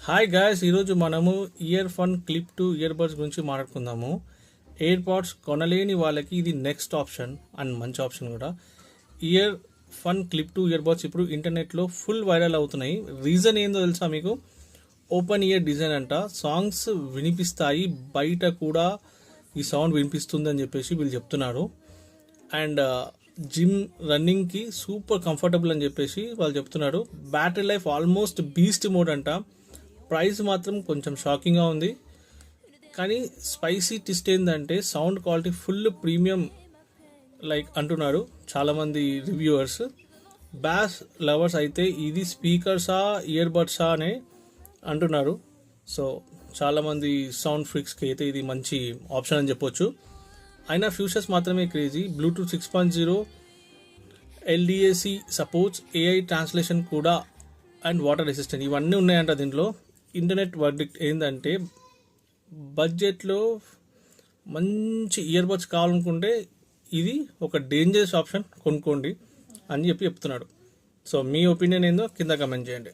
Hi guys, ఈరోజు మనము year phone clip to ear buds గురించి మాట్లాడుకుందాము. ఎయిర్ పాడ్స్ కొనలేని వాళ్ళకి ఇది నెక్స్ట్ ఆప్షన్ అండ్ మంచి ఆప్షన్ కూడా. Year phone clip to ear buds ఇప్పుడు ఇంటర్నెట్లో ఫుల్ వైరల్ అవుతున్నాయి. రీజన్ ఏందో తెలుసా మీకు? ఓపెన్ ఇయర్ డిజైన్ అంట. సాంగ్స్ వినిపిస్తాయి, బయట కూడా ఈ సౌండ్ వినిపిస్తుంది అని చెప్పేసి వీళ్ళు చెప్తున్నారు. అండ్ జిమ్ రన్నింగ్కి సూపర్ కంఫర్టబుల్ అని చెప్పేసి వాళ్ళు చెప్తున్నారు. Battery life almost beast mode అంట. ప్రైస్ మాత్రం కొంచెం షాకింగ్గా ఉంది. కానీ స్పైసీ ట్విస్ట్ ఏంటంటే sound quality full premium like అంటున్నారు చాలామంది రివ్యూవర్స్. బాస్ లవర్స్ అయితే ఇది స్పీకర్సా ఇయర్ బడ్సా అనే అంటున్నారు. సో చాలామంది సౌండ్ ఫ్రిక్స్కి అయితే ఇది మంచి ఆప్షన్ అని చెప్పొచ్చు. అయినా ఫ్యూచర్స్ మాత్రమే crazy. Bluetooth 6.0, LDAC supports, AI translation కూడా అండ్ వాటర్ రెసిస్టెంట్ ఇవన్నీ ఉన్నాయంట దీంట్లో. ఇంటర్నెట్ వర్డిక్ట్ ఏంటంటే బడ్జెట్లో మంచి ఇయర్ బడ్స్ కావాలనుకుంటే ఇది ఒక డేంజరస్ ఆప్షన్, కొనుక్కోండి అని చెప్తున్నాడు. సో మీ ఒపీనియన్ ఏందో కింద కమెంట్ చేయండి.